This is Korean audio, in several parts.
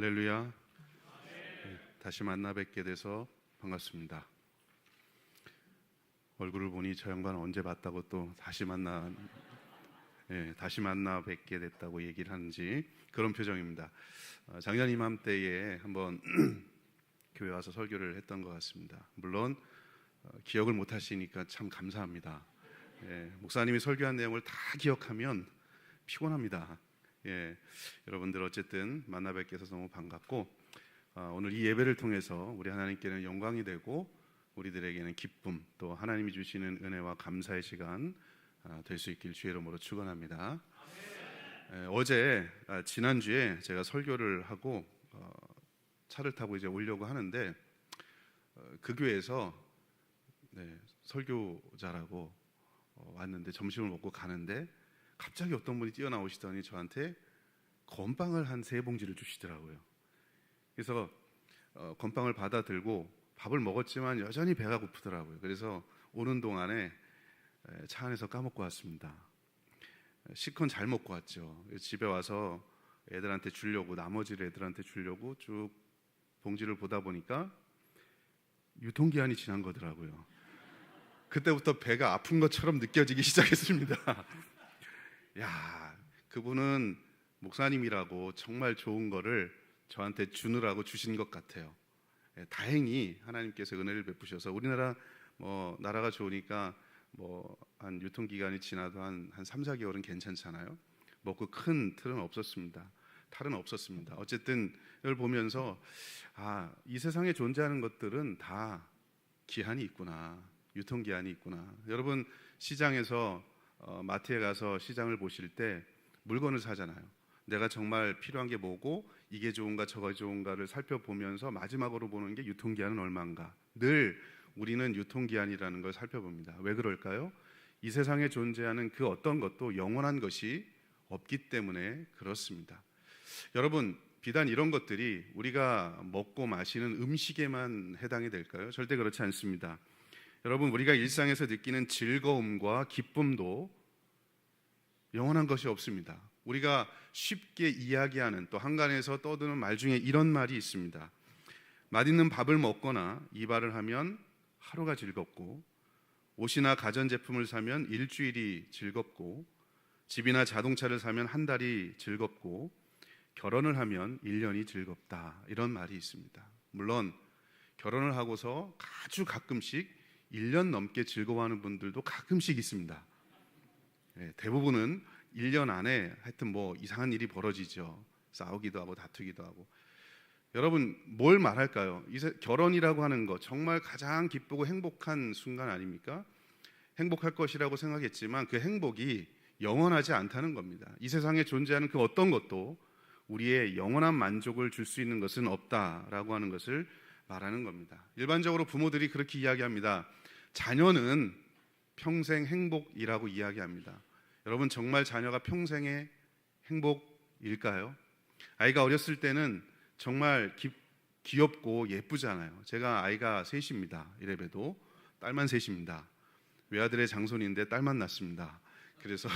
할렐루야. 다시 만나 뵙게 돼서 반갑습니다. 얼굴을 보니 저 양반 언제 봤다고 또 다시 만나 뵙게 됐다고 얘기를 하는지 그런 표정입니다. 작년 이맘때에 한번 교회 와서 설교를 했던 것 같습니다. 물론 기억을 못 하시니까 참 감사합니다. 목사님이 설교한 내용을 다 기억하면 피곤합니다. 여러분들 어쨌든 만나 뵙게 돼서 너무 반갑고, 오늘 이 예배를 통해서 우리 하나님께는 영광이 되고 우리들에게는 기쁨, 또 하나님이 주시는 은혜와 감사의 시간 될 수 있길 주의 이름으로 축원합니다. 지난주에 제가 설교를 하고 차를 타고 이제 오려고 하는데 그 교회에서 설교자라고 왔는데 점심을 먹고 가는데 갑자기 어떤 분이 뛰어나오시더니 저한테 건빵을 한 3봉지를 주시더라고요. 그래서 건빵을 받아 들고 밥을 먹었지만 여전히 배가 고프더라고요. 그래서 오는 동안에 차 안에서 까먹고 왔습니다. 실컷 잘 먹고 왔죠. 집에 와서 애들한테 주려고, 나머지를 애들한테 주려고 쭉 봉지를 보다 보니까 유통기한이 지난 거더라고요. 그때부터 배가 아픈 것처럼 느껴지기 시작했습니다. 그분은 목사님이라고 정말 좋은 거를 저한테 주느라고 주신 것 같아요. 다행히 하나님께서 은혜를 베푸셔서 우리나라 나라가 좋으니까 한 유통기간이 지나도 한 3, 4개월은 괜찮잖아요. 먹고 큰 탈은 없었습니다. 어쨌든 이걸 보면서 이 세상에 존재하는 것들은 다 기한이 있구나, 유통기한이 있구나. 여러분 시장에서 마트에 가서 시장을 보실 때 물건을 사잖아요. 내가 정말 필요한 게 뭐고 이게 좋은가 저거 좋은가를 살펴보면서 마지막으로 보는 게 유통기한은 얼마인가. 늘 우리는 유통기한이라는 걸 살펴봅니다. 왜 그럴까요? 이 세상에 존재하는 그 어떤 것도 영원한 것이 없기 때문에 그렇습니다. 여러분, 비단 이런 것들이 우리가 먹고 마시는 음식에만 해당이 될까요? 절대 그렇지 않습니다. 여러분, 우리가 일상에서 느끼는 즐거움과 기쁨도 영원한 것이 없습니다. 우리가 쉽게 이야기하는, 또 한간에서 떠드는 말 중에 이런 말이 있습니다. 맛있는 밥을 먹거나 이발을 하면 하루가 즐겁고, 옷이나 가전제품을 사면 일주일이 즐겁고, 집이나 자동차를 사면 한 달이 즐겁고, 결혼을 하면 1년이 즐겁다. 이런 말이 있습니다. 물론 결혼을 하고서 아주 가끔씩 1년 넘게 즐거워하는 분들도 가끔씩 있습니다. 대부분은 1년 안에 하여튼 이상한 일이 벌어지죠. 싸우기도 하고 다투기도 하고. 여러분, 뭘 말할까요? 결혼이라고 하는 거 정말 가장 기쁘고 행복한 순간 아닙니까? 행복할 것이라고 생각했지만 그 행복이 영원하지 않다는 겁니다. 이 세상에 존재하는 그 어떤 것도 우리의 영원한 만족을 줄 수 있는 것은 없다라고 하는 것을 말하는 겁니다. 일반적으로 부모들이 그렇게 이야기합니다. 자녀는 평생 행복이라고 이야기합니다. 여러분, 정말 자녀가 평생의 행복일까요? 아이가 어렸을 때는 정말 귀엽고 예쁘잖아요. 제가 아이가 셋입니다. 이래봬도 딸만 셋입니다. 외아들의 장손인데 딸만 낳습니다. 그래서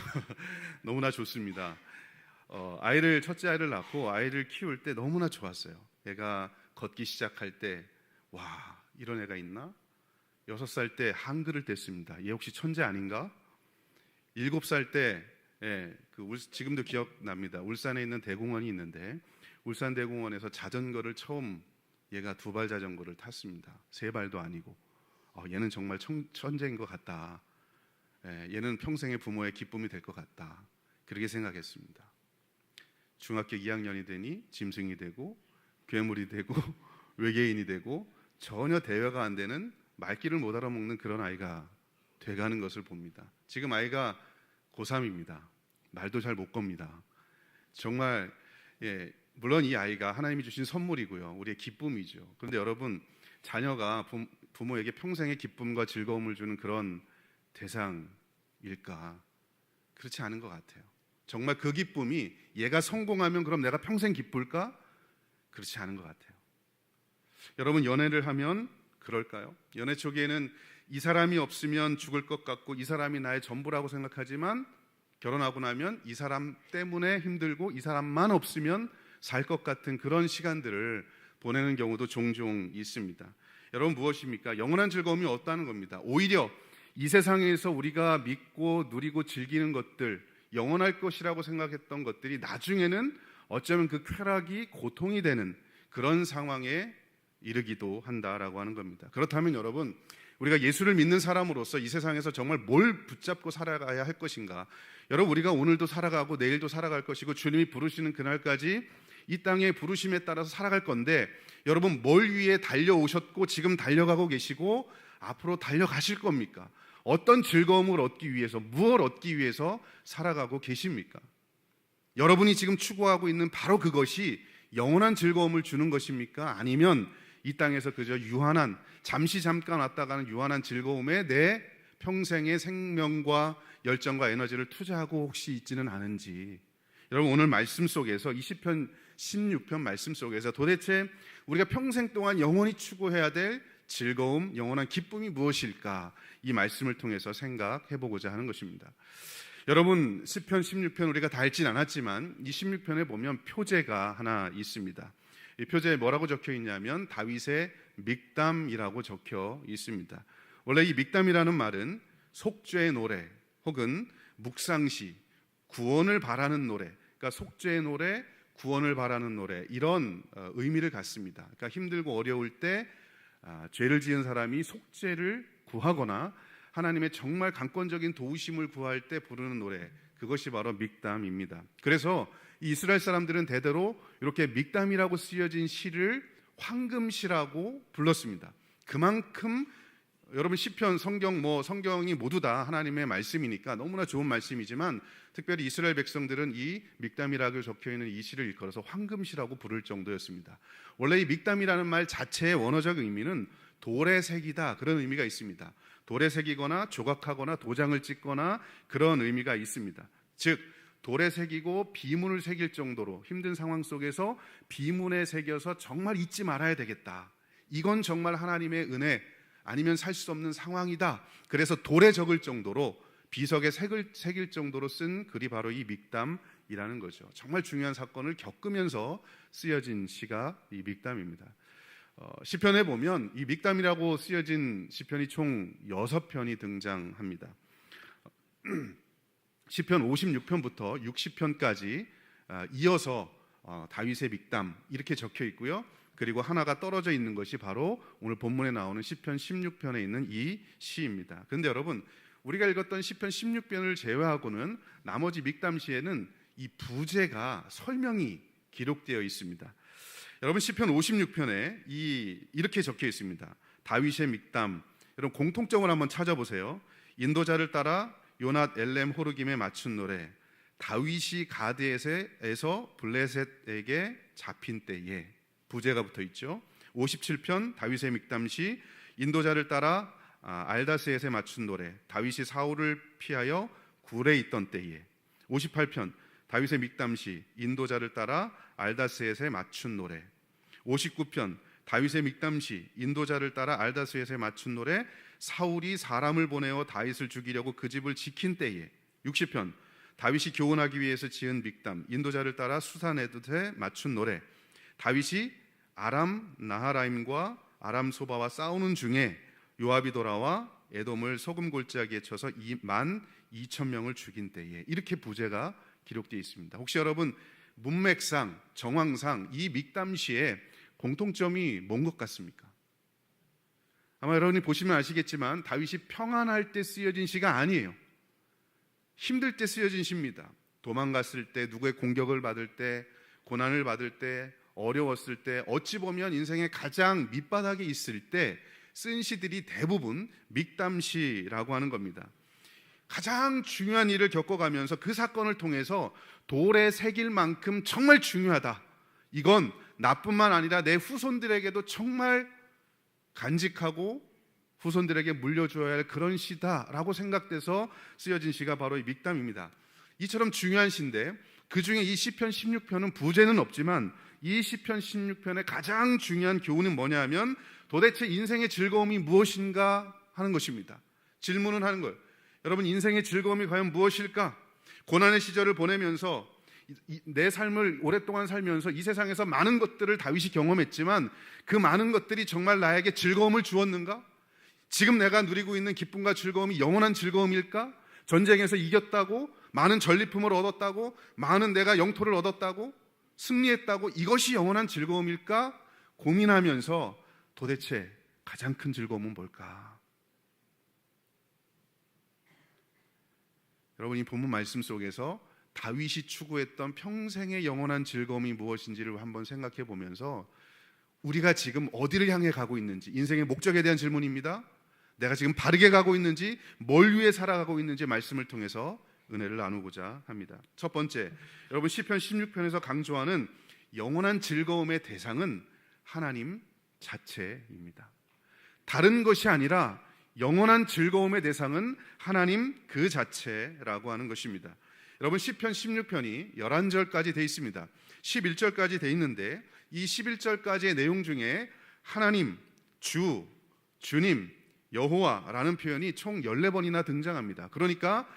너무나 좋습니다. 첫째 아이를 낳고 아이를 키울 때 너무나 좋았어요. 얘가 걷기 시작할 때 이런 애가 있나? 6살 때 한글을 뗐습니다. 얘 혹시 천재 아닌가? 7살 때 지금도 기억납니다. 울산에 있는 대공원이 있는데 울산 대공원에서 자전거를 처음 얘가 2발 자전거를 탔습니다. 3발도 아니고 얘는 정말 천재인 것 같다. 얘는 평생의 부모의 기쁨이 될 것 같다. 그렇게 생각했습니다. 중학교 2학년이 되니 짐승이 되고 괴물이 되고 외계인이 되고 전혀 대화가 안 되는, 말귀를 못 알아먹는 그런 아이가 돼가는 것을 봅니다. 지금 아이가 고3입니다. 말도 잘 못 겁니다. 정말 물론 이 아이가 하나님이 주신 선물이고요, 우리의 기쁨이죠. 그런데 여러분, 자녀가 부모에게 평생의 기쁨과 즐거움을 주는 그런 대상일까? 그렇지 않은 것 같아요. 정말 그 기쁨이 얘가 성공하면 그럼 내가 평생 기쁠까? 그렇지 않은 것 같아요. 여러분, 연애를 하면 그럴까요? 연애 초기에는 이 사람이 없으면 죽을 것 같고 이 사람이 나의 전부라고 생각하지만 결혼하고 나면 이 사람 때문에 힘들고 이 사람만 없으면 살 것 같은 그런 시간들을 보내는 경우도 종종 있습니다. 여러분, 무엇입니까? 영원한 즐거움이 없다는 겁니다. 오히려 이 세상에서 우리가 믿고 누리고 즐기는 것들, 영원할 것이라고 생각했던 것들이 나중에는 어쩌면 그 쾌락이 고통이 되는 그런 상황에 이르기도 한다라고 하는 겁니다. 그렇다면 여러분, 우리가 예수를 믿는 사람으로서 이 세상에서 정말 뭘 붙잡고 살아가야 할 것인가? 여러분, 우리가 오늘도 살아가고 내일도 살아갈 것이고 주님이 부르시는 그날까지 이 땅의 부르심에 따라서 살아갈 건데, 여러분, 뭘 위해 달려오셨고 지금 달려가고 계시고 앞으로 달려가실 겁니까? 어떤 즐거움을 얻기 위해서, 무엇을 얻기 위해서 살아가고 계십니까? 여러분이 지금 추구하고 있는 바로 그것이 영원한 즐거움을 주는 것입니까? 아니면 이 땅에서 그저 유한한, 잠시 잠깐 왔다 가는 유한한 즐거움에 내 평생의 생명과 열정과 에너지를 투자하고 혹시 있지는 않은지. 여러분, 오늘 말씀 속에서 이 시편 16편 말씀 속에서 도대체 우리가 평생 동안 영원히 추구해야 될 즐거움, 영원한 기쁨이 무엇일까? 이 말씀을 통해서 생각해 보고자 하는 것입니다. 여러분, 시편 16편 우리가 다 읽진 않았지만 이 16편에 보면 표제가 하나 있습니다. 이 표제에 뭐라고 적혀 있냐면 다윗의 믹담이라고 적혀 있습니다. 원래 이 믹담이라는 말은 속죄의 노래 혹은 묵상시, 구원을 바라는 노래, 그러니까 속죄의 노래, 구원을 바라는 노래, 이런 의미를 갖습니다. 그러니까 힘들고 어려울 때 죄를 지은 사람이 속죄를 구하거나 하나님의 정말 강권적인 도우심을 구할 때 부르는 노래, 그것이 바로 믹담입니다. 그래서 이스라엘 사람들은 대대로 이렇게 믹담이라고 쓰여진 시를 황금시라고 불렀습니다. 그만큼 여러분, 시편, 성경이 모두 다 하나님의 말씀이니까 너무나 좋은 말씀이지만 특별히 이스라엘 백성들은 이 믹담이라고 적혀있는 이 시를 일컬어서 황금시라고 부를 정도였습니다. 원래 이 믹담이라는 말 자체의 원어적 의미는 돌에 새기다, 그런 의미가 있습니다. 돌에 새기거나 조각하거나 도장을 찍거나 그런 의미가 있습니다. 즉 돌에 새기고 비문을 새길 정도로 힘든 상황 속에서 비문에 새겨서 정말 잊지 말아야 되겠다, 이건 정말 하나님의 은혜 아니면 살 수 없는 상황이다, 그래서 돌에 적을 정도로 비석에 새길 정도로 쓴 글이 바로 이 믹담이라는 거죠. 정말 중요한 사건을 겪으면서 쓰여진 시가 이 믹담입니다. 시편에 보면 이 믹담이라고 쓰여진 시편이 총 6편이 등장합니다. 시편 56편부터 60편까지 이어서 다윗의 믹담 이렇게 적혀 있고요. 그리고 하나가 떨어져 있는 것이 바로 오늘 본문에 나오는 시편 16편에 있는 이 시입니다. 그런데 여러분, 우리가 읽었던 시편 16편을 제외하고는 나머지 믹담 시에는 이 부제가 설명이 기록되어 있습니다. 여러분, 시편 56편에 이렇게 적혀 있습니다. 다윗의 믹담. 여러분, 공통점을 한번 찾아보세요. 인도자를 따라 요낫 엘렘 호르김에 맞춘 노래, 다윗이 가드에서 블레셋에게 잡힌 때에, 부제가 붙어 있죠. 57편 다윗의 믹담시, 인도자를 따라 알다스에세 맞춘 노래, 다윗이 사울을 피하여 굴에 있던 때에. 58편 다윗의 믹담시, 인도자를 따라 알다스에세 맞춘 노래. 59편 다윗의 믹담시, 인도자를 따라 알다스에세 맞춘 노래, 사울이 사람을 보내어 다윗을 죽이려고 그 집을 지킨 때에. 60편 다윗이 교훈하기 위해서 지은 믹담, 인도자를 따라 수산에드에 맞춘 노래, 다윗이 아람 나하라임과 아람 소바와 싸우는 중에 요압이 돌아와 에돔을 소금 골짜기에 쳐서 12,000명을 죽인 때에. 이렇게 부제가 기록되어 있습니다. 혹시 여러분, 문맥상, 정황상 이 믹담시에 공통점이 뭔 것 같습니까? 아마 여러분이 보시면 아시겠지만 다윗이 평안할 때 쓰여진 시가 아니에요. 힘들 때 쓰여진 시입니다. 도망갔을 때, 누구의 공격을 받을 때, 고난을 받을 때, 어려웠을 때, 어찌 보면 인생의 가장 밑바닥에 있을 때 쓴 시들이 대부분 믹담시라고 하는 겁니다. 가장 중요한 일을 겪어가면서 그 사건을 통해서 돌에 새길 만큼 정말 중요하다, 이건 나뿐만 아니라 내 후손들에게도 정말 간직하고 후손들에게 물려줘야 할 그런 시다라고 생각돼서 쓰여진 시가 바로 이 믹담입니다. 이처럼 중요한 시인데 그 중에 이 시편 16편은 부제는 없지만 이 시편 16편의 가장 중요한 교훈은 뭐냐 하면 도대체 인생의 즐거움이 무엇인가 하는 것입니다. 질문은 하는 거예요. 여러분, 인생의 즐거움이 과연 무엇일까? 고난의 시절을 보내면서 내 삶을 오랫동안 살면서 이 세상에서 많은 것들을 다윗이 경험했지만 그 많은 것들이 정말 나에게 즐거움을 주었는가? 지금 내가 누리고 있는 기쁨과 즐거움이 영원한 즐거움일까? 전쟁에서 이겼다고, 많은 전리품을 얻었다고, 많은 내가 영토를 얻었다고, 승리했다고, 이것이 영원한 즐거움일까? 고민하면서 도대체 가장 큰 즐거움은 뭘까? 여러분, 이 본문 말씀 속에서 다윗이 추구했던 평생의 영원한 즐거움이 무엇인지를 한번 생각해 보면서 우리가 지금 어디를 향해 가고 있는지, 인생의 목적에 대한 질문입니다. 내가 지금 바르게 가고 있는지, 뭘 위해 살아가고 있는지 말씀을 통해서 은혜를 나누고자 합니다. 첫 번째, 여러분 시편 16편에서 강조하는 영원한 즐거움의 대상은 하나님 자체입니다. 다른 것이 아니라 영원한 즐거움의 대상은 하나님 그 자체라고 하는 것입니다. 여러분 시편 16편이 11절까지 되어 있습니다. 11절까지 되어 있는데 이 11절까지의 내용 중에 하나님, 주, 주님, 여호와라는 표현이 총 14번이나 등장합니다. 그러니까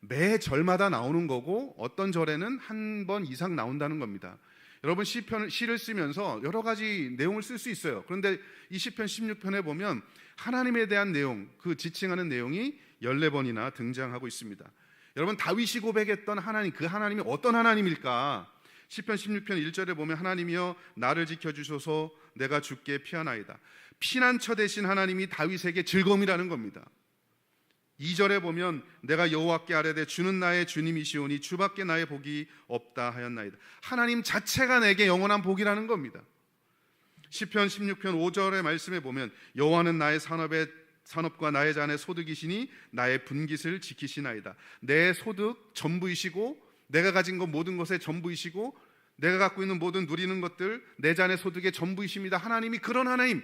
매 절마다 나오는 거고 어떤 절에는 한 번 이상 나온다는 겁니다. 여러분 시를 쓰면서 여러 가지 내용을 쓸 수 있어요. 그런데 이 시편 16편에 보면 하나님에 대한 내용, 그 지칭하는 내용이 14번이나 등장하고 있습니다. 여러분 다윗이 고백했던 하나님, 그 하나님이 어떤 하나님일까? 시편 16편 1절에 보면 하나님이여 나를 지켜주소서 내가 주께 피하나이다. 피난처 되신 하나님이 다윗에게 즐거움이라는 겁니다. 2절에 보면 내가 여호와께 아뢰되 주는 나의 주님이시오니 주밖에 나의 복이 없다 하였나이다. 하나님 자체가 내게 영원한 복이라는 겁니다. 시편 16편 5절의 말씀에 보면 여호와는 나의 산업과 나의 잔의 소득이시니 나의 분깃을 지키시나이다. 내 소득 전부이시고 내가 가진 것 모든 것의 전부이시고 내가 갖고 있는 모든 누리는 것들 내 잔의 소득의 전부이십니다. 하나님이 그런 하나님.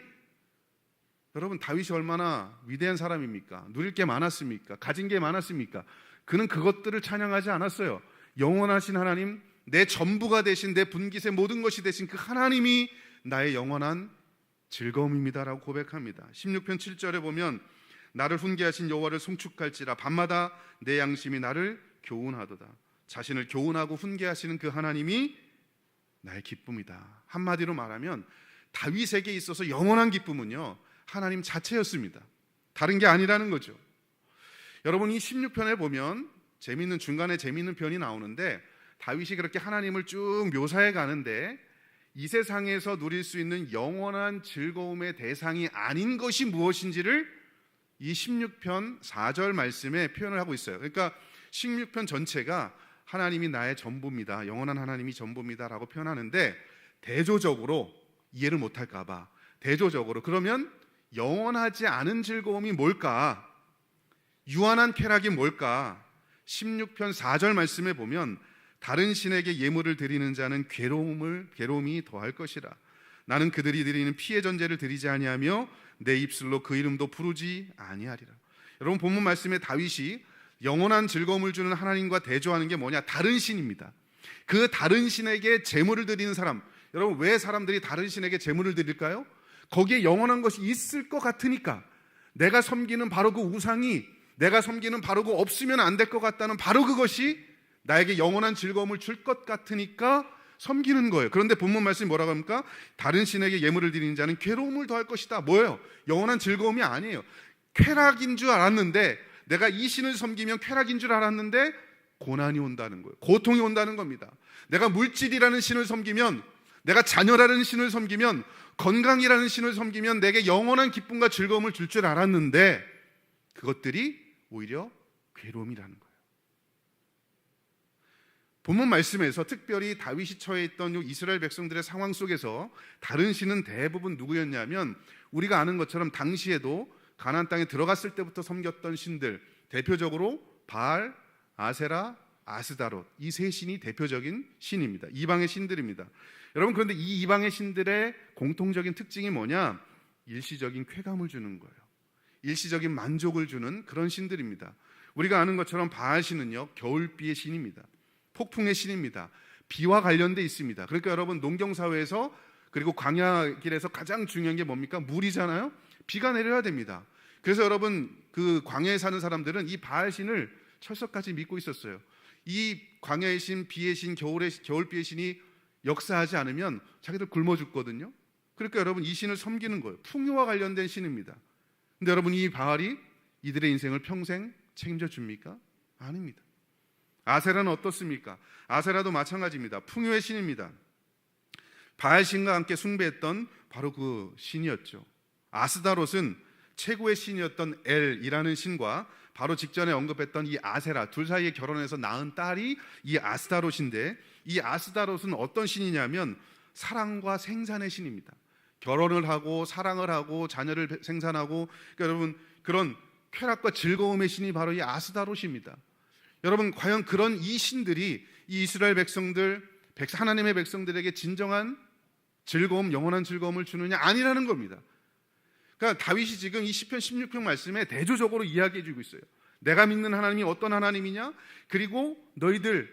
여러분 다윗이 얼마나 위대한 사람입니까? 누릴 게 많았습니까? 가진 게 많았습니까? 그는 그것들을 찬양하지 않았어요. 영원하신 하나님, 내 전부가 되신 내 분깃의 모든 것이 되신 그 하나님이 나의 영원한 즐거움입니다라고 고백합니다. 16편 7절에 보면 나를 훈계하신 여호와를 송축할지라 밤마다 내 양심이 나를 교훈하도다. 자신을 교훈하고 훈계하시는 그 하나님이 나의 기쁨이다. 한마디로 말하면 다윗에게 있어서 영원한 기쁨은요 하나님 자체였습니다. 다른 게 아니라는 거죠. 여러분 이 16편에 보면 중간에 재미있는 편이 나오는데 다윗이 그렇게 하나님을 쭉 묘사해 가는데 이 세상에서 누릴 수 있는 영원한 즐거움의 대상이 아닌 것이 무엇인지를 이 16편 4절 말씀에 표현을 하고 있어요. 그러니까 16편 전체가 하나님이 나의 전부입니다. 영원한 하나님이 전부입니다 라고 표현하는데 대조적으로 이해를 못할까 봐 대조적으로 그러면 영원하지 않은 즐거움이 뭘까? 유한한 쾌락이 뭘까? 16편 4절 말씀에 보면 다른 신에게 예물을 드리는 자는 괴로움이 더할 것이라. 나는 그들이 드리는 피의 전제를 드리지 아니하며 내 입술로 그 이름도 부르지 아니하리라. 여러분 본문 말씀에 다윗이 영원한 즐거움을 주는 하나님과 대조하는 게 뭐냐? 다른 신입니다. 그 다른 신에게 제물을 드리는 사람. 여러분 왜 사람들이 다른 신에게 제물을 드릴까요? 거기에 영원한 것이 있을 것 같으니까. 내가 섬기는 바로 그 우상이 내가 섬기는 바로 그 없으면 안 될 것 같다는 바로 그것이 나에게 영원한 즐거움을 줄 것 같으니까 섬기는 거예요. 그런데 본문 말씀이 뭐라고 합니까? 다른 신에게 예물을 드리는 자는 괴로움을 더할 것이다. 뭐예요? 영원한 즐거움이 아니에요. 쾌락인 줄 알았는데 내가 이 신을 섬기면 쾌락인 줄 알았는데 고난이 온다는 거예요. 고통이 온다는 겁니다. 내가 물질이라는 신을 섬기면 내가 자녀라는 신을 섬기면 건강이라는 신을 섬기면 내게 영원한 기쁨과 즐거움을 줄 줄 알았는데 그것들이 오히려 괴로움이라는 거예요. 본문 말씀에서 특별히 다윗이 처해 있던 이스라엘 백성들의 상황 속에서 다른 신은 대부분 누구였냐면 우리가 아는 것처럼 당시에도 가나안 땅에 들어갔을 때부터 섬겼던 신들, 대표적으로 바알, 아세라, 아스다롯, 이 세 신이 대표적인 신입니다. 이방의 신들입니다. 여러분 그런데 이 이방의 신들의 공통적인 특징이 뭐냐? 일시적인 쾌감을 주는 거예요. 일시적인 만족을 주는 그런 신들입니다. 우리가 아는 것처럼 바알 신은요 겨울비의 신입니다. 폭풍의 신입니다. 비와 관련돼 있습니다. 그러니까 여러분 농경사회에서 그리고 광야길에서 가장 중요한 게 뭡니까? 물이잖아요. 비가 내려야 됩니다. 그래서 여러분 그 광야에 사는 사람들은 이 바알 신을 철석같이 믿고 있었어요. 이 광야의 신, 비의 신, 겨울비의 신이 역사하지 않으면 자기들 굶어 죽거든요. 그러니까 여러분 이 신을 섬기는 거예요. 풍요와 관련된 신입니다. 근데 여러분 이 바알이 이들의 인생을 평생 책임져 줍니까? 아닙니다. 아세라는 어떻습니까? 아세라도 마찬가지입니다. 풍요의 신입니다. 바알 신과 함께 숭배했던 바로 그 신이었죠. 아스다롯은 최고의 신이었던 엘이라는 신과 바로 직전에 언급했던 이 아세라 둘 사이에 결혼해서 낳은 딸이 이 아스다롯인데, 이 아스다롯은 어떤 신이냐면 사랑과 생산의 신입니다. 결혼을 하고 사랑을 하고 자녀를 생산하고, 그러니까 여러분 그런 쾌락과 즐거움의 신이 바로 이 아스다롯입니다. 여러분 과연 그런 이 신들이 이 이스라엘 백성들, 하나님의 백성들에게 진정한 즐거움, 영원한 즐거움을 주느냐? 아니라는 겁니다. 그러니까 다윗이 지금 이 시편 16편 말씀에 대조적으로 이야기해 주고 있어요. 내가 믿는 하나님이 어떤 하나님이냐? 그리고 너희들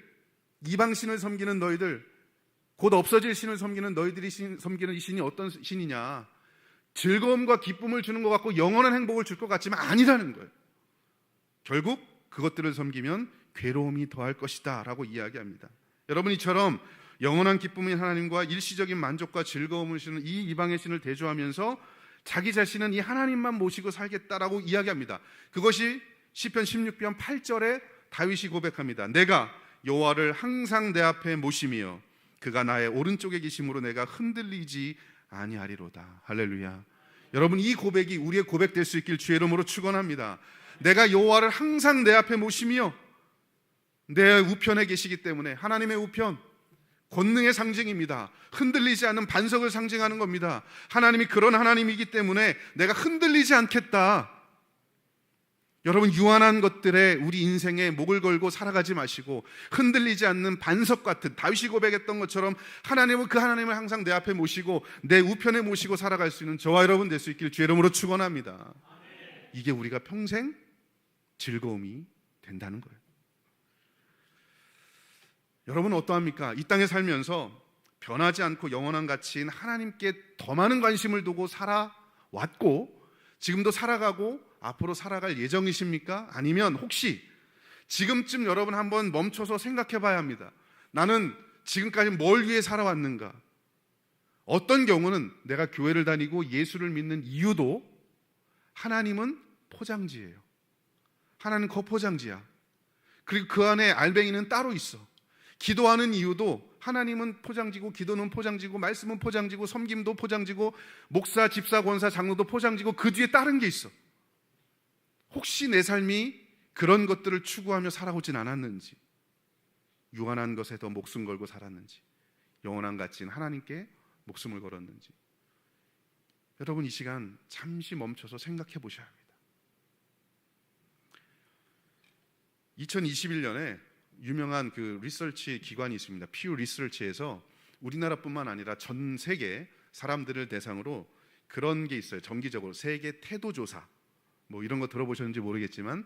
이방신을 섬기는 너희들, 곧 없어질 신을 섬기는 너희들이 섬기는 이 신이 어떤 신이냐? 즐거움과 기쁨을 주는 것 같고 영원한 행복을 줄 것 같지만 아니라는 거예요. 결국 그것들을 섬기면 괴로움이 더할 것이다 라고 이야기합니다. 여러분 이처럼 영원한 기쁨인 하나님과 일시적인 만족과 즐거움을 주는 이 이방의 신을 대조하면서 자기 자신은 이 하나님만 모시고 살겠다라고 이야기합니다. 그것이 시편 16편 8절에 다윗이 고백합니다. 내가 여호와를 항상 내 앞에 모시며 그가 나의 오른쪽에 계심으로 내가 흔들리지 아니하리로다. 할렐루야. 여러분 이 고백이 우리의 고백될 수 있길 주의 이름으로 축원합니다. 내가 여호와를 항상 내 앞에 모시며 내 우편에 계시기 때문에, 하나님의 우편, 권능의 상징입니다. 흔들리지 않는 반석을 상징하는 겁니다. 하나님이 그런 하나님이기 때문에 내가 흔들리지 않겠다. 여러분 유한한 것들에 우리 인생에 목을 걸고 살아가지 마시고 흔들리지 않는 반석 같은, 다윗이 고백했던 것처럼 하나님은 그 하나님을 항상 내 앞에 모시고 내 우편에 모시고 살아갈 수 있는 저와 여러분 될 수 있기를 주의 이름으로 축원합니다. 이게 우리가 평생 즐거움이 된다는 거예요. 여러분은 어떠합니까? 이 땅에 살면서 변하지 않고 영원한 가치인 하나님께 더 많은 관심을 두고 살아왔고 지금도 살아가고 앞으로 살아갈 예정이십니까? 아니면 혹시 지금쯤 여러분 한번 멈춰서 생각해 봐야 합니다. 나는 지금까지 뭘 위해 살아왔는가? 어떤 경우는 내가 교회를 다니고 예수를 믿는 이유도 하나님은 포장지예요. 하나님은 거포장지야. 그리고 그 안에 알맹이는 따로 있어. 기도하는 이유도 하나님은 포장지고 기도는 포장지고 말씀은 포장지고 섬김도 포장지고 목사, 집사, 권사, 장로도 포장지고 그 뒤에 다른 게 있어. 혹시 내 삶이 그런 것들을 추구하며 살아오진 않았는지, 유한한 것에 더 목숨 걸고 살았는지, 영원한 가치인 하나님께 목숨을 걸었는지, 여러분 이 시간 잠시 멈춰서 생각해 보셔야 합니다. 2021년에 유명한 그 리서치 기관이 있습니다. 퓨 리서치에서 우리나라뿐만 아니라 전 세계 사람들을 대상으로 그런 게 있어요. 정기적으로 세계 태도 조사, 뭐 이런 거 들어보셨는지 모르겠지만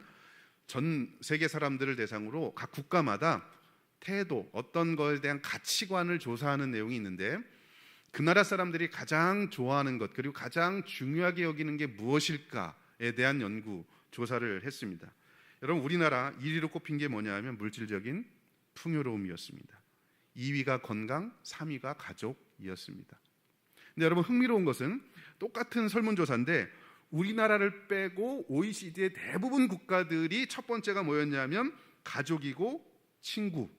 전 세계 사람들을 대상으로 각 국가마다 태도, 어떤 거에 대한 가치관을 조사하는 내용이 있는데, 그 나라 사람들이 가장 좋아하는 것 그리고 가장 중요하게 여기는 게 무엇일까에 대한 연구 조사를 했습니다. 여러분 우리나라 1위로 꼽힌 게 뭐냐 하면 물질적인 풍요로움이었습니다. 2위가 건강, 3위가 가족이었습니다. 근데 여러분 흥미로운 것은 똑같은 설문조사인데 우리나라를 빼고 OECD의 대부분 국가들이 첫 번째가 뭐였냐면 가족이고 친구,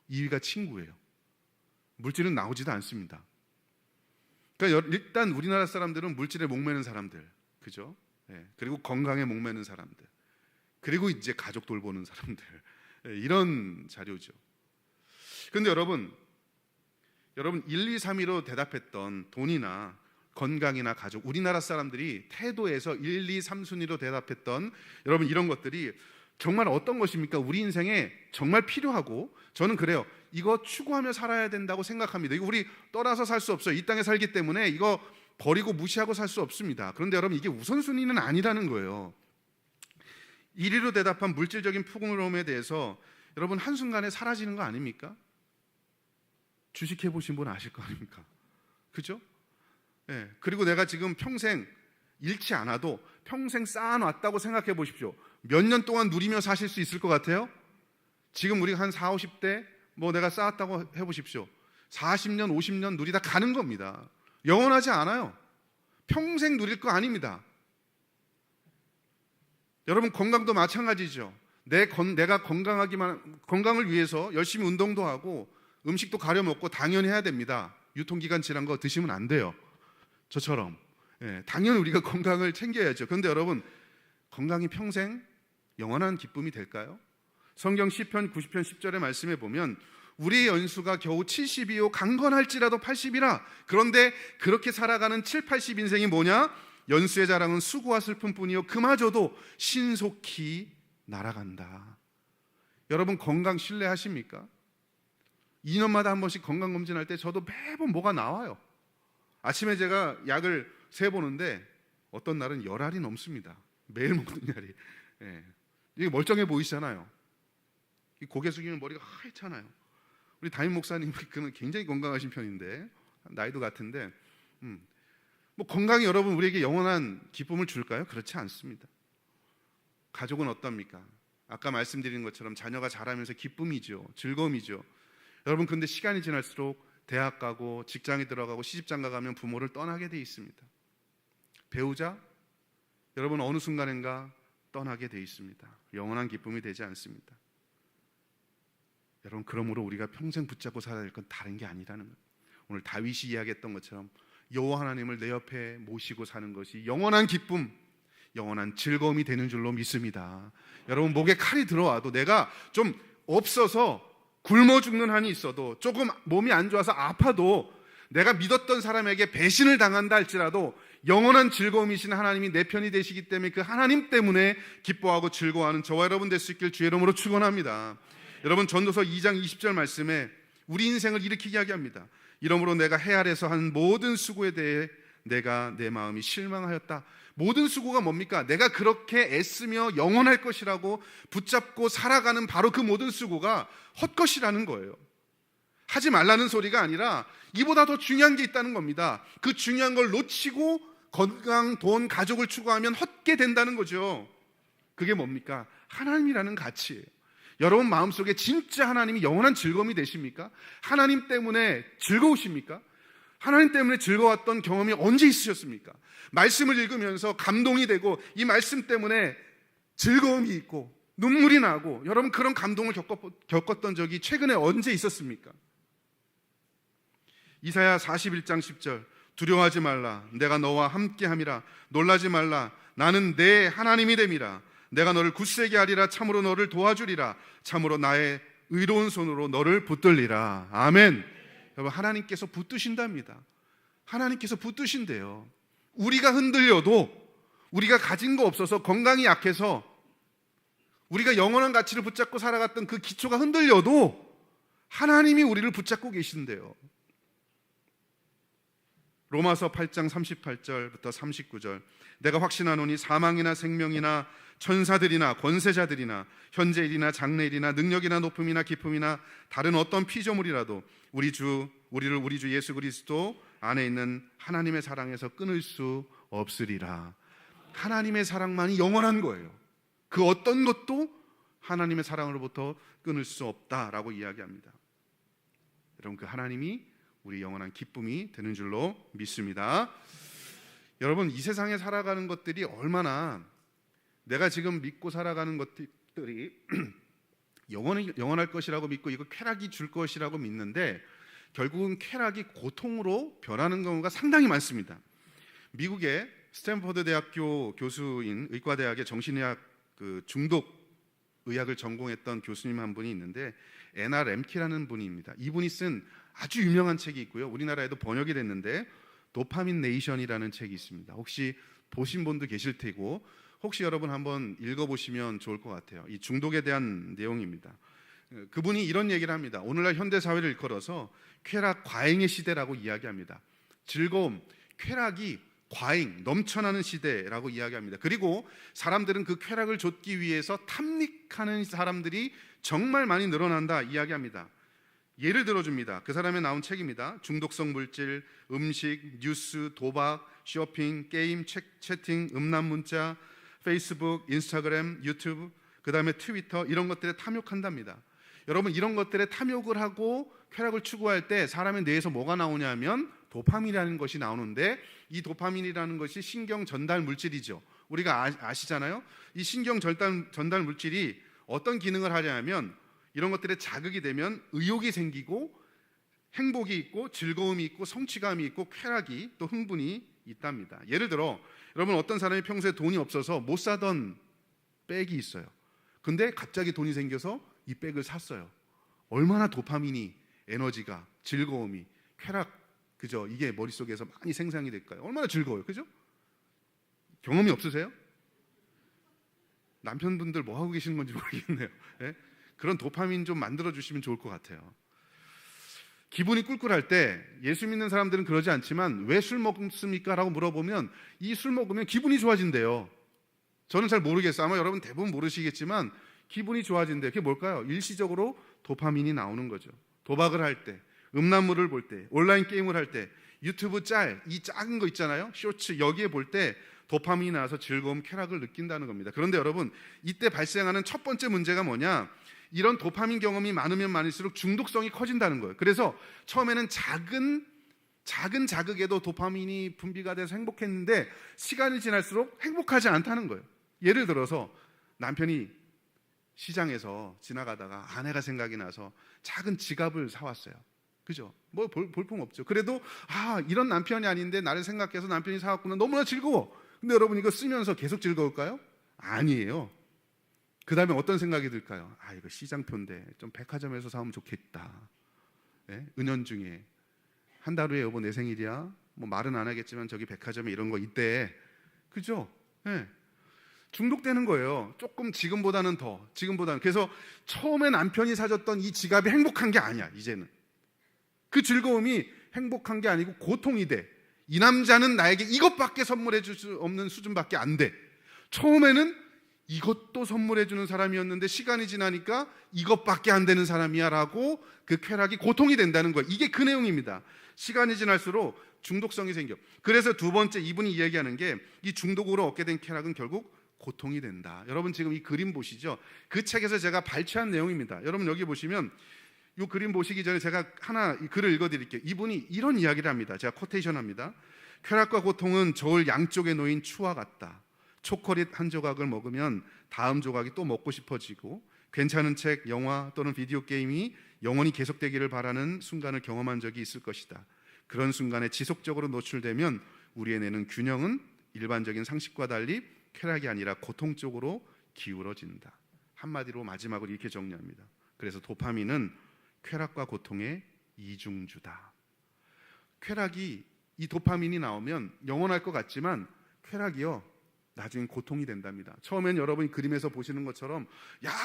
2위가 친구예요. 물질은 나오지도 않습니다. 그러니까 일단 우리나라 사람들은 물질에 목매는 사람들, 그죠? 네. 그리고 건강에 목매는 사람들, 그리고 이제 가족 돌보는 사람들, 이런 자료죠. 그런데 여러분 1, 2, 3위로 대답했던 돈이나 건강이나 가족, 우리나라 사람들이 태도에서 1, 2, 3순위로 대답했던 여러분 이런 것들이 정말 어떤 것입니까? 우리 인생에 정말 필요하고, 저는 그래요. 이거 추구하며 살아야 된다고 생각합니다. 이거 우리 떠나서 살 수 없어요. 이 땅에 살기 때문에 이거 버리고 무시하고 살 수 없습니다. 그런데 여러분 이게 우선순위는 아니라는 거예요. 1위로 대답한 물질적인 풍요로움에 대해서 여러분 한순간에 사라지는 거 아닙니까? 주식해 보신 분 아실 거 아닙니까? 그죠? 네. 그리고 내가 지금 평생 잃지 않아도 평생 쌓아놨다고 생각해 보십시오. 몇 년 동안 누리며 사실 수 있을 것 같아요? 지금 우리가 한 40, 50대 뭐 내가 쌓았다고 해보십시오. 40년, 50년 누리다 가는 겁니다. 영원하지 않아요. 평생 누릴 거 아닙니다. 여러분, 건강도 마찬가지죠. 내가 건강을 위해서 열심히 운동도 하고 음식도 가려 먹고 당연히 해야 됩니다. 유통기간 지난 거 드시면 안 돼요. 저처럼. 당연히 우리가 건강을 챙겨야죠. 그런데 여러분, 건강이 평생 영원한 기쁨이 될까요? 성경 시편 90편 10절의 말씀에 보면 우리의 연수가 겨우 70이요 강건할지라도 80이라. 그런데 그렇게 살아가는 7, 80 인생이 뭐냐? 연수의 자랑은 수고와 슬픔뿐이요 그마저도 신속히 날아간다. 여러분, 건강 신뢰하십니까? 2년마다 한 번씩 건강검진할 때 저도 매번 뭐가 나와요. 아침에 제가 약을 세보는데 어떤 날은 열알이 넘습니다. 매일 먹는 약이. 이게 멀쩡해 보이시잖아요. 고개 숙이면 머리가 하얗잖아요. 우리 담임 목사님 그는 굉장히 건강하신 편인데 나이도 같은데 뭐 건강이 여러분 우리에게 영원한 기쁨을 줄까요? 그렇지 않습니다. 가족은 어떻습니까? 아까 말씀드린 것처럼 자녀가 자라면서 기쁨이죠. 즐거움이죠. 여러분, 근데 시간이 지날수록 대학 가고 직장에 들어가고 시집장가 가면 부모를 떠나게 돼 있습니다. 배우자, 여러분 어느 순간인가 떠나게 돼 있습니다. 영원한 기쁨이 되지 않습니다. 여러분, 그러므로 우리가 평생 붙잡고 살아야 될 건 다른 게 아니라는 거예요. 오늘 다윗이 이야기했던 것처럼 여호와 하나님을 내 옆에 모시고 사는 것이 영원한 기쁨, 영원한 즐거움이 되는 줄로 믿습니다. 여러분, 목에 칼이 들어와도 내가 좀 없어서 굶어 죽는 한이 있어도 조금 몸이 안 좋아서 아파도 내가 믿었던 사람에게 배신을 당한다 할지라도 영원한 즐거움이신 하나님이 내 편이 되시기 때문에 그 하나님 때문에 기뻐하고 즐거워하는 저와 여러분 될 수 있길 주의 이름으로 축원합니다. 여러분, 전도서 2장 20절 말씀에 우리 인생을 이렇게 이야기합니다. 이러므로 내가 해 아래서 한 모든 수고에 대해 내가 내 마음이 실망하였다. 모든 수고가 뭡니까? 내가 그렇게 애쓰며 영원할 것이라고 붙잡고 살아가는 바로 그 모든 수고가 헛것이라는 거예요. 하지 말라는 소리가 아니라 이보다 더 중요한 게 있다는 겁니다. 그 중요한 걸 놓치고 건강, 돈, 가족을 추구하면 헛게 된다는 거죠. 그게 뭡니까? 하나님이라는 가치예요. 여러분 마음속에 진짜 하나님이 영원한 즐거움이 되십니까? 하나님 때문에 즐거우십니까? 하나님 때문에 즐거웠던 경험이 언제 있으셨습니까? 말씀을 읽으면서 감동이 되고 이 말씀 때문에 즐거움이 있고 눈물이 나고 여러분 그런 감동을 겪었던 적이 최근에 언제 있었습니까? 이사야 41장 10절 두려워하지 말라 내가 너와 함께함이라 놀라지 말라 나는 내 하나님이 됨이라 내가 너를 굳세게 하리라 참으로 너를 도와주리라 참으로 나의 의로운 손으로 너를 붙들리라. 아멘. 여러분, 하나님께서 붙드신답니다. 하나님께서 붙드신대요. 우리가 흔들려도 우리가 가진 거 없어서 건강이 약해서 우리가 영원한 가치를 붙잡고 살아갔던 그 기초가 흔들려도 하나님이 우리를 붙잡고 계신대요. 로마서 8장 38절부터 39절 내가 확신하노니 사망이나 생명이나 천사들이나 권세자들이나 현재일이나 장래일이나 능력이나 높음이나 기쁨이나 다른 어떤 피조물이라도 우리 주 예수 그리스도 안에 있는 하나님의 사랑에서 끊을 수 없으리라. 하나님의 사랑만이 영원한 거예요. 그 어떤 것도 하나님의 사랑으로부터 끊을 수 없다라고 이야기합니다. 여러분, 그 하나님이 우리 영원한 기쁨이 되는 줄로 믿습니다. 여러분, 이 세상에 살아가는 것들이 얼마나 내가 지금 믿고 살아가는 것들이 영원할 것이라고 믿고 이거 쾌락이 줄 것이라고 믿는데 결국은 쾌락이 고통으로 변하는 경우가 상당히 많습니다. 미국의 스탠퍼드 대학교 교수인 의과대학의 정신의학 중독 의학을 전공했던 교수님 한 분이 있는데 애나 램키라는 분입니다. 이분이 쓴 아주 유명한 책이 있고요. 우리나라에도 번역이 됐는데 도파민 네이션이라는 책이 있습니다. 혹시 보신 분도 계실 테고 혹시 여러분 한번 읽어보시면 좋을 것 같아요. 이 중독에 대한 내용입니다. 그분이 이런 얘기를 합니다. 오늘날 현대사회를 일컬어서 쾌락 과잉의 시대라고 이야기합니다. 즐거움, 쾌락이 과잉, 넘쳐나는 시대라고 이야기합니다. 그리고 사람들은 그 쾌락을 좇기 위해서 탐닉하는 사람들이 정말 많이 늘어난다 이야기합니다. 예를 들어줍니다. 그 사람의 나온 책입니다. 중독성 물질, 음식, 뉴스, 도박, 쇼핑, 게임, 채팅, 음란 문자, 페이스북, 인스타그램, 유튜브, 그 다음에 트위터 이런 것들에 탐욕한답니다. 여러분 이런 것들에 탐욕을 하고 쾌락을 추구할 때 사람의 뇌에서 뭐가 나오냐면 도파민이라는 것이 나오는데, 이 도파민이라는 것이 신경 전달 물질이죠. 우리가 아시잖아요. 이 신경 전달 물질이 어떤 기능을 하냐면 이런 것들에 자극이 되면 의욕이 생기고 행복이 있고 즐거움이 있고 성취감이 있고 쾌락이 또 흥분이 있답니다. 예를 들어 여러분 어떤 사람이 평소에 돈이 없어서 못 사던 백이 있어요. 근데 갑자기 돈이 생겨서 이 백을 샀어요. 얼마나 도파민이, 에너지가, 즐거움이, 쾌락, 그죠? 이게 머릿속에서 많이 생성이 될까요? 얼마나 즐거워요, 그죠? 경험이 없으세요? 남편분들 뭐 하고 계시는 건지 모르겠네요. 네? 그런 도파민 좀 만들어 주시면 좋을 것 같아요. 기분이 꿀꿀할 때 예수 믿는 사람들은 그러지 않지만 왜 술 먹습니까? 라고 물어보면 이 술 먹으면 기분이 좋아진대요. 저는 잘 모르겠어요. 아마 여러분 대부분 모르시겠지만 기분이 좋아진대요. 그게 뭘까요? 일시적으로 도파민이 나오는 거죠. 도박을 할 때, 음란물을 볼 때, 온라인 게임을 할 때, 유튜브 이 작은 거 있잖아요. 쇼츠, 여기에 볼 때 도파민이 나와서 즐거움, 쾌락을 느낀다는 겁니다. 그런데 여러분 이때 발생하는 첫 번째 문제가 뭐냐? 이런 도파민 경험이 많으면 많을수록 중독성이 커진다는 거예요. 그래서 처음에는 작은 자극에도 도파민이 분비가 돼서 행복했는데 시간이 지날수록 행복하지 않다는 거예요. 예를 들어서 남편이 시장에서 지나가다가 아내가 생각이 나서 작은 지갑을 사왔어요. 그죠? 뭐 볼품 없죠. 그래도 이런 남편이 아닌데 나를 생각해서 남편이 사왔구나, 너무나 즐거워. 근데 여러분 이거 쓰면서 계속 즐거울까요? 아니에요. 그 다음에 어떤 생각이 들까요? 이거 시장표인데 좀 백화점에서 사오면 좋겠다. 네? 은연중에 한 달 후에 여보 내 생일이야. 뭐 말은 안 하겠지만 저기 백화점에 이런 거 있대. 그죠? 네. 중독되는 거예요. 조금 지금보다는. 그래서 처음에 남편이 사줬던 이 지갑이 행복한 게 아니야. 이제는 그 즐거움이 행복한 게 아니고 고통이 돼. 이 남자는 나에게 이것밖에 선물해 줄 수 없는 수준밖에 안 돼. 처음에는 이것도 선물해 주는 사람이었는데 시간이 지나니까 이것밖에 안 되는 사람이야 라고 그 쾌락이 고통이 된다는 거예요. 이게 그 내용입니다. 시간이 지날수록 중독성이 생겨. 그래서 두 번째 이분이 이야기하는 게 이 중독으로 얻게 된 쾌락은 결국 고통이 된다. 여러분 지금 이 그림 보시죠? 그 책에서 제가 발췌한 내용입니다. 여러분 여기 보시면 이 그림 보시기 전에 제가 하나 이 글을 읽어드릴게요. 이분이 이런 이야기를 합니다. 제가 코테이션합니다. 쾌락과 고통은 저울 양쪽에 놓인 추와 같다. 초콜릿 한 조각을 먹으면 다음 조각이 또 먹고 싶어지고 괜찮은 책, 영화 또는 비디오 게임이 영원히 계속되기를 바라는 순간을 경험한 적이 있을 것이다. 그런 순간에 지속적으로 노출되면 우리의 뇌는 균형은 일반적인 상식과 달리 쾌락이 아니라 고통 쪽으로 기울어진다. 한마디로 마지막으로 이렇게 정리합니다. 그래서 도파민은 쾌락과 고통의 이중주다. 쾌락이, 이 도파민이 나오면 영원할 것 같지만 쾌락이요 나중엔 고통이 된답니다. 처음엔 여러분이 그림에서 보시는 것처럼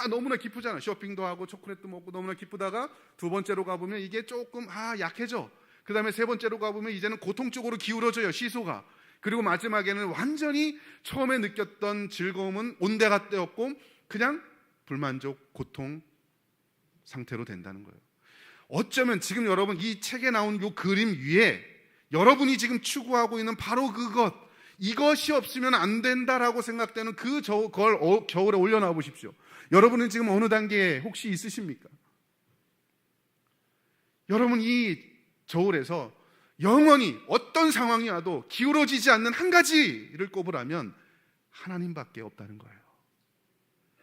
너무나 기쁘잖아. 쇼핑도 하고 초콜릿도 먹고 너무나 기쁘다가 두 번째로 가보면 이게 조금 약해져. 그 다음에 세 번째로 가보면 이제는 고통 쪽으로 기울어져요, 시소가. 그리고 마지막에는 완전히 처음에 느꼈던 즐거움은 온데가 떼었고 그냥 불만족, 고통 상태로 된다는 거예요. 어쩌면 지금 여러분 이 책에 나온 이 그림 위에 여러분이 지금 추구하고 있는 바로 이것이 없으면 안 된다라고 생각되는 그걸 겨울에 올려놔 보십시오. 여러분은 지금 어느 단계에 혹시 있으십니까? 여러분 이 저울에서 영원히 어떤 상황이 와도 기울어지지 않는 한 가지를 꼽으라면 하나님밖에 없다는 거예요.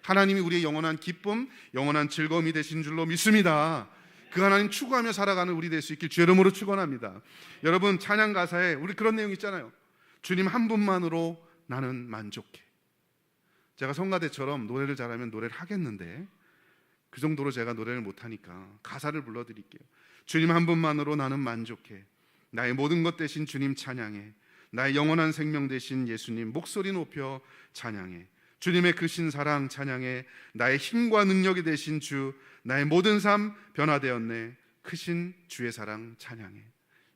하나님이 우리의 영원한 기쁨, 영원한 즐거움이 되신 줄로 믿습니다. 그 하나님 추구하며 살아가는 우리 될 수 있길 주의 이름으로 축원합니다. 여러분 찬양 가사에 우리 그런 내용 있잖아요. 주님 한 분만으로 나는 만족해. 제가 성가대처럼 노래를 잘하면 노래를 하겠는데 그 정도로 제가 노래를 못하니까 가사를 불러드릴게요. 주님 한 분만으로 나는 만족해. 나의 모든 것 대신 주님 찬양해. 나의 영원한 생명 대신 예수님 목소리 높여 찬양해. 주님의 크신 사랑 찬양해. 나의 힘과 능력이 되신 주, 나의 모든 삶 변화되었네. 크신 주의 사랑 찬양해.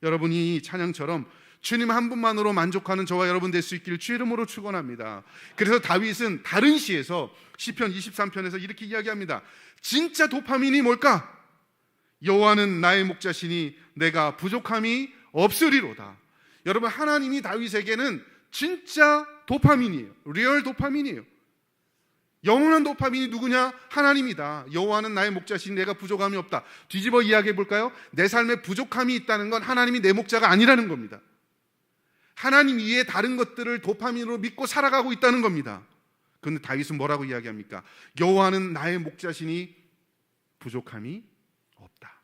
여러분이 이 찬양처럼 주님 한 분만으로 만족하는 저와 여러분 될 수 있기를 주의 이름으로 축원합니다. 그래서 다윗은 다른 시에서 시편 23편에서 이렇게 이야기합니다. 진짜 도파민이 뭘까? 여호와는 나의 목자시니 내가 부족함이 없으리로다. 여러분 하나님이 다윗에게는 진짜 도파민이에요. 리얼 도파민이에요. 영원한 도파민이 누구냐? 하나님이다. 여호와는 나의 목자시니 내가 부족함이 없다. 뒤집어 이야기해 볼까요? 내 삶에 부족함이 있다는 건 하나님이 내 목자가 아니라는 겁니다. 하나님 이외에 다른 것들을 도파민으로 믿고 살아가고 있다는 겁니다. 그런데 다윗은 뭐라고 이야기합니까? 여호와는 나의 목자시니 부족함이 없다.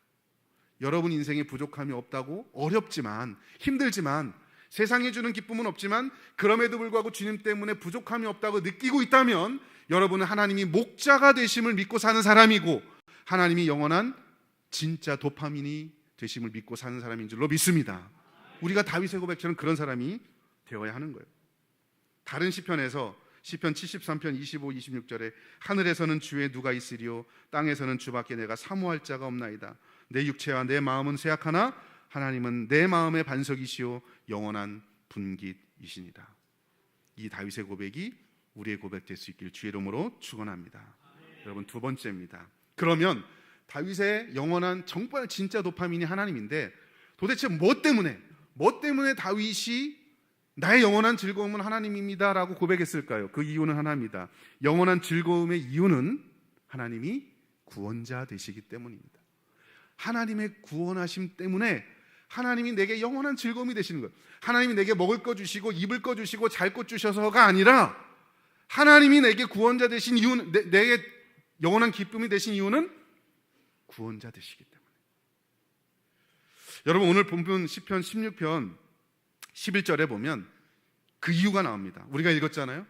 여러분 인생에 부족함이 없다고? 어렵지만, 힘들지만, 세상이 주는 기쁨은 없지만 그럼에도 불구하고 주님 때문에 부족함이 없다고 느끼고 있다면 여러분은 하나님이 목자가 되심을 믿고 사는 사람이고 하나님이 영원한 진짜 도파민이 되심을 믿고 사는 사람인 줄로 믿습니다. 우리가 다윗의 고백처럼 그런 사람이 되어야 하는 거예요. 다른 시편에서 시편 73편 25, 26절에 하늘에서는 주의 누가 있으리요 땅에서는 주밖에 내가 사모할 자가 없나이다. 내 육체와 내 마음은 쇠약하나 하나님은 내 마음의 반석이시요 영원한 분깃이시니라. 이 다윗의 고백이 우리의 고백 될 수 있길 주의 이름으로 축원합니다. 여러분, 두 번째입니다. 그러면 다윗의 영원한 정말 진짜 도파민이 하나님인데 도대체 뭐 때문에 다윗이 나의 영원한 즐거움은 하나님입니다 라고 고백했을까요? 그 이유는 하나입니다. 영원한 즐거움의 이유는 하나님이 구원자 되시기 때문입니다. 하나님의 구원하심 때문에 하나님이 내게 영원한 즐거움이 되시는 거예요. 하나님이 내게 먹을 거 주시고 입을 거 주시고 잘 것 주셔서가 아니라 하나님이 내게 구원자 되신 이유는, 내게 영원한 기쁨이 되신 이유는 구원자 되시기 때문에. 여러분, 오늘 본문 시편 16편 11절에 보면 그 이유가 나옵니다. 우리가 읽었잖아요.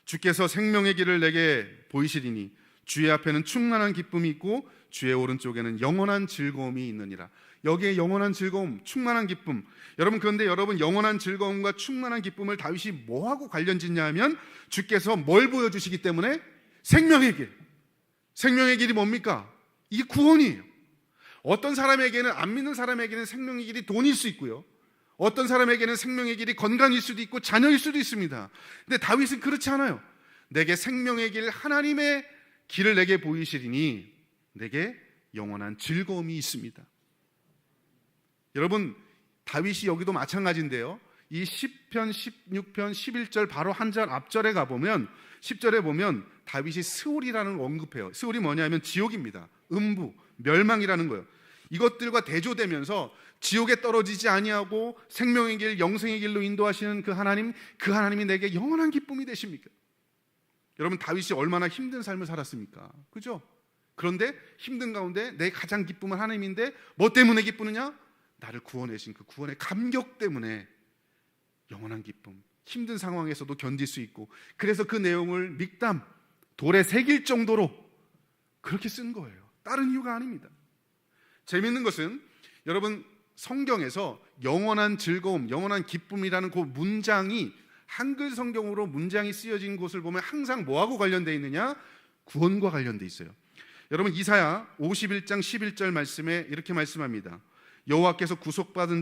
주께서 생명의 길을 내게 보이시리니 주의 앞에는 충만한 기쁨이 있고 주의 오른쪽에는 영원한 즐거움이 있느니라. 여기에 영원한 즐거움, 충만한 기쁨. 그런데 여러분, 영원한 즐거움과 충만한 기쁨을 다윗이 뭐하고 관련 짓냐 하면 주께서 뭘 보여주시기 때문에 생명의 길. 생명의 길이 뭡니까? 이 구원이에요. 어떤 사람에게는, 안 믿는 사람에게는 생명의 길이 돈일 수 있고요, 어떤 사람에게는 생명의 길이 건강일 수도 있고 자녀일 수도 있습니다. 근데 다윗은 그렇지 않아요. 내게 생명의 길, 하나님의 길을 내게 보이시리니 내게 영원한 즐거움이 있습니다. 여러분, 다윗이 여기도 마찬가지인데요, 이 10편, 16편, 11절 바로 한 절 앞절에 가보면 10절에 보면 다윗이 스올이라는 걸 언급해요. 스올이 뭐냐면 지옥입니다. 음부, 멸망이라는 거예요. 이것들과 대조되면서 지옥에 떨어지지 아니하고 생명의 길, 영생의 길로 인도하시는 그 하나님이 내게 영원한 기쁨이 되십니까? 여러분, 다윗이 얼마나 힘든 삶을 살았습니까? 그죠? 그런데 힘든 가운데 내 가장 기쁨은 하나님인데 뭐 때문에 기쁘느냐? 나를 구원해 주신 그 구원의 감격 때문에 영원한 기쁨, 힘든 상황에서도 견딜 수 있고, 그래서 그 내용을 믹담, 돌에 새길 정도로 그렇게 쓴 거예요. 다른 이유가 아닙니다. 재미있는 것은 여러분, 성경에서 영원한 즐거움, 영원한 기쁨이라는 그 문장이 한글 성경으로 문장이 쓰여진 곳을 보면 항상 뭐하고 관련되어 있느냐? 구원과 관련되어 있어요. 여러분, 이사야 51장 11절 말씀에 이렇게 말씀합니다. 여호와께 구속받은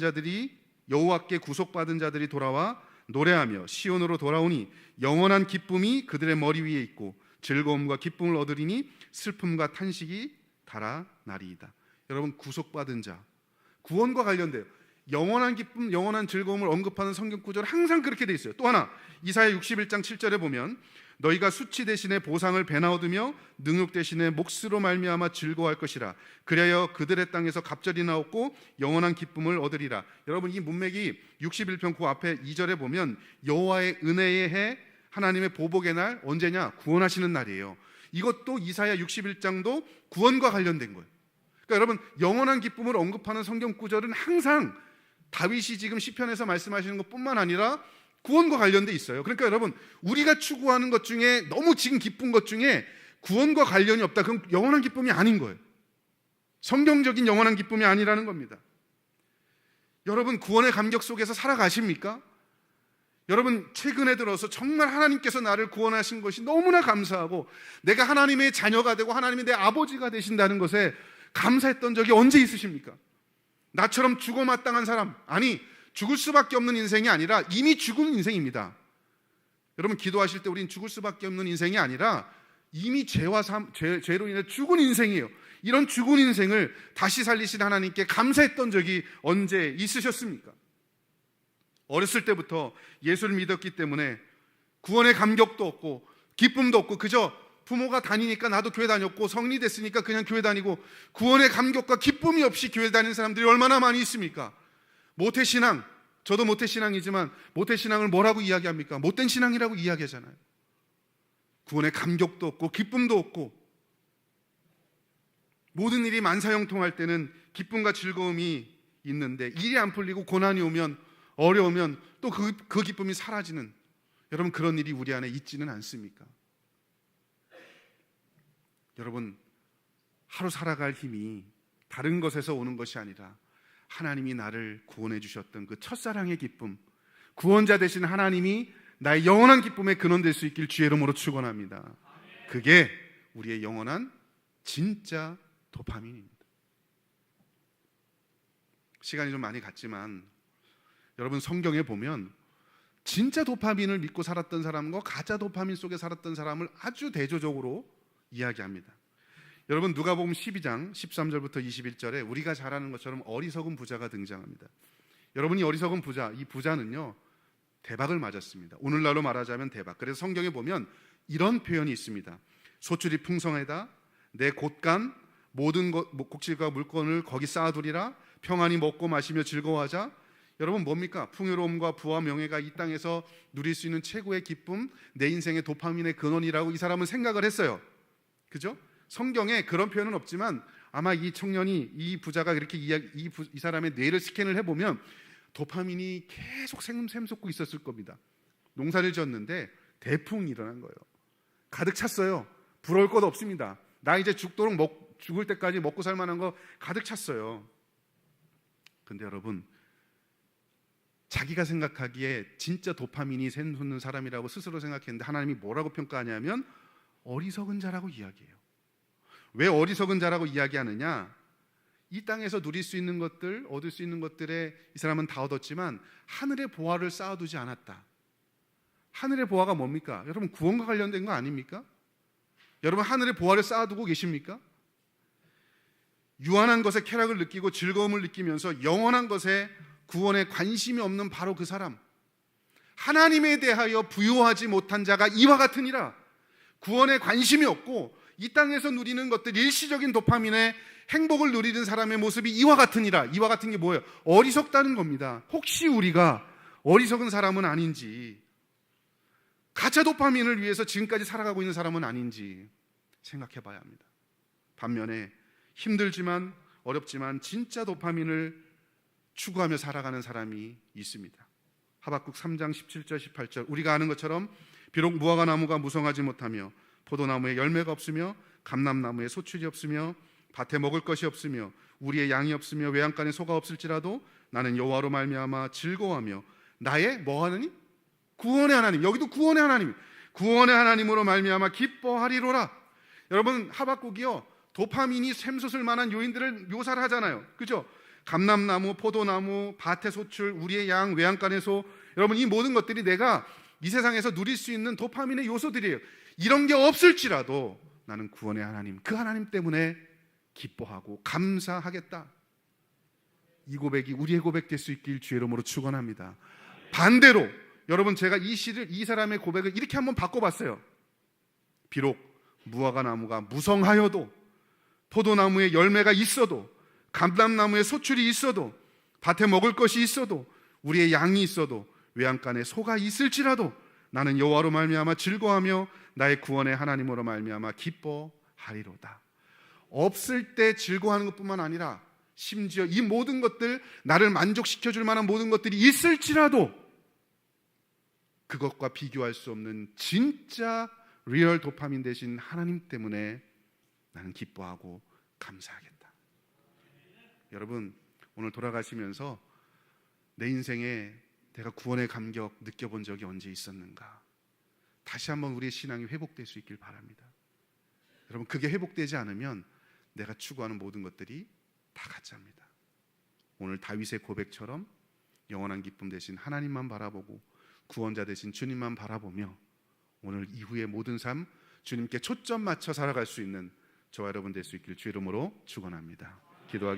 자들이 돌아와 노래하며 시온으로 돌아오니 영원한 기쁨이 그들의 머리 위에 있고 즐거움과 기쁨을 얻으리니 슬픔과 탄식이 달아나리이다. 여러분, 구속받은 자, 구원과 관련돼요. 영원한 기쁨, 영원한 즐거움을 언급하는 성경 구절은 항상 그렇게 돼 있어요. 또 하나, 이사야 61장 7절에 보면 너희가 수치 대신에 보상을 배나 얻으며 능욕 대신에 몫으로 말미암아 즐거워할 것이라. 그리하여 그들의 땅에서 갑절이나 얻고 영원한 기쁨을 얻으리라. 여러분, 이 문맥이 61편 그 앞에 2절에 보면 여호와의 은혜의 해, 하나님의 보복의 날, 언제냐? 구원하시는 날이에요. 이것도 이사야 61장도 구원과 관련된 거예요. 그러니까 여러분, 영원한 기쁨을 언급하는 성경 구절은 항상 다윗이 지금 시편에서 말씀하시는 것뿐만 아니라 구원과 관련돼 있어요. 그러니까 여러분, 우리가 추구하는 것 중에 너무 지금 기쁜 것 중에 구원과 관련이 없다, 그건 영원한 기쁨이 아닌 거예요. 성경적인 영원한 기쁨이 아니라는 겁니다. 여러분, 구원의 감격 속에서 살아가십니까? 여러분, 최근에 들어서 정말 하나님께서 나를 구원하신 것이 너무나 감사하고 내가 하나님의 자녀가 되고 하나님이 내 아버지가 되신다는 것에 감사했던 적이 언제 있으십니까? 나처럼 죽어 마땅한 사람, 아니 죽을 수밖에 없는 인생이 아니라 이미 죽은 인생입니다. 여러분, 기도하실 때 우린 죽을 수밖에 없는 인생이 아니라 이미 죄로 인해 죽은 인생이에요. 이런 죽은 인생을 다시 살리신 하나님께 감사했던 적이 언제 있으셨습니까? 어렸을 때부터 예수를 믿었기 때문에 구원의 감격도 없고 기쁨도 없고 그저 부모가 다니니까 나도 교회 다녔고, 성인이 됐으니까 그냥 교회 다니고, 구원의 감격과 기쁨이 없이 교회 다니는 사람들이 얼마나 많이 있습니까? 모태신앙, 저도 모태신앙이지만 모태신앙을 뭐라고 이야기합니까? 못된 신앙이라고 이야기하잖아요. 구원의 감격도 없고 기쁨도 없고, 모든 일이 만사형통할 때는 기쁨과 즐거움이 있는데, 일이 안 풀리고 고난이 오면, 어려우면 또 그 기쁨이 사라지는, 여러분 그런 일이 우리 안에 있지는 않습니까? 여러분, 하루 살아갈 힘이 다른 것에서 오는 것이 아니라 하나님이 나를 구원해 주셨던 그 첫사랑의 기쁨, 구원자 되신 하나님이 나의 영원한 기쁨의 근원 될 수 있길 주의 이름으로 축원합니다. 그게 우리의 영원한 진짜 도파민입니다. 시간이 좀 많이 갔지만 여러분, 성경에 보면 진짜 도파민을 믿고 살았던 사람과 가짜 도파민 속에 살았던 사람을 아주 대조적으로 이야기합니다. 여러분, 누가복음 12장 13절부터 21절에 우리가 잘 아는 것처럼 어리석은 부자가 등장합니다. 여러분이 어리석은 부자, 이 부자는요 대박을 맞았습니다. 오늘날로 말하자면 대박. 그래서 성경에 보면 이런 표현이 있습니다. 소출이 풍성하다, 내 곳간 모든 곡식과 물건을 거기 쌓아두리라, 평안히 먹고 마시며 즐거워하자. 여러분, 뭡니까? 풍요로움과 부와 명예가 이 땅에서 누릴 수 있는 최고의 기쁨, 내 인생의 도파민의 근원이라고 이 사람은 생각을 했어요. 그죠? 성경에 그런 표현은 없지만 아마 이 청년이, 이 부자가 그렇게 이 사람의 뇌를 스캔을 해보면 도파민이 계속 샘솟고 있었을 겁니다. 농사를 지었는데 대풍이 일어난 거예요. 가득 찼어요. 부러울 것 없습니다. 나 이제 죽도록 죽을 때까지 먹고 살 만한 거 가득 찼어요. 근데 여러분, 자기가 생각하기에 진짜 도파민이 샘솟는 사람이라고 스스로 생각했는데 하나님이 뭐라고 평가하냐면 어리석은 자라고 이야기해요. 왜 어리석은 자라고 이야기하느냐? 이 땅에서 누릴 수 있는 것들, 얻을 수 있는 것들에 이 사람은 다 얻었지만 하늘의 보화를 쌓아두지 않았다. 하늘의 보화가 뭡니까? 여러분, 구원과 관련된 거 아닙니까? 여러분, 하늘의 보화를 쌓아두고 계십니까? 유한한 것에 쾌락을 느끼고 즐거움을 느끼면서 영원한 것에 구원에 관심이 없는 바로 그 사람, 하나님에 대하여 부요하지 못한 자가 이와 같으니라. 구원에 관심이 없고 이 땅에서 누리는 것들, 일시적인 도파민의 행복을 누리는 사람의 모습이 이와 같으니라. 이와 같은 게 뭐예요? 어리석다는 겁니다. 혹시 우리가 어리석은 사람은 아닌지, 가짜 도파민을 위해서 지금까지 살아가고 있는 사람은 아닌지 생각해 봐야 합니다. 반면에 힘들지만 어렵지만 진짜 도파민을 추구하며 살아가는 사람이 있습니다. 하박국 3장 17절 18절, 우리가 아는 것처럼 비록 무화과 나무가 무성하지 못하며 포도나무에 열매가 없으며 감람나무에 소출이 없으며 밭에 먹을 것이 없으며 우리의 양이 없으며 외양간에 소가 없을지라도 나는 여호와로 말미암아 즐거워하며 나의 뭐 하느니? 구원의 하나님. 여기도 구원의 하나님, 구원의 하나님으로 말미암아 기뻐하리로라. 여러분, 하박국이요 도파민이 샘솟을 만한 요인들을 묘사를 하잖아요. 그죠? 감람나무, 포도나무, 밭의 소출, 우리의 양, 외양간의 소. 여러분, 이 모든 것들이 내가 이 세상에서 누릴 수 있는 도파민의 요소들이에요. 이런 게 없을지라도 나는 구원의 하나님, 그 하나님 때문에 기뻐하고 감사하겠다. 이 고백이 우리의 고백 될 수 있길 주의 이름으로 축원합니다. 반대로 여러분, 제가 이 사람의 고백을 이렇게 한번 바꿔봤어요. 비록 무화과 나무가 무성하여도, 포도나무에 열매가 있어도, 감람나무에 소출이 있어도, 밭에 먹을 것이 있어도, 우리의 양이 있어도, 외양간에 소가 있을지라도 나는 여호와로 말미암아 즐거워하며 나의 구원의 하나님으로 말미암아 기뻐하리로다. 없을 때 즐거워하는 것뿐만 아니라 심지어 이 모든 것들, 나를 만족시켜줄 만한 모든 것들이 있을지라도 그것과 비교할 수 없는 진짜 리얼 도파민 되신 하나님 때문에 나는 기뻐하고 감사하겠다. 여러분, 오늘 돌아가시면서 내 인생에 내가 구원의 감격 느껴본 적이 언제 있었는가? 다시 한번 우리의 신앙이 회복될 수 있길 바랍니다. 여러분, 그게 회복되지 않으면 내가 추구하는 모든 것들이 다 가짜입니다. 오늘 다윗의 고백처럼 영원한 기쁨 되신 하나님만 바라보고 구원자 되신 주님만 바라보며 오늘 이후의 모든 삶 주님께 초점 맞춰 살아갈 수 있는 저와 여러분 될 수 있길 주 이름으로 축원합니다. 기도하겠습니다.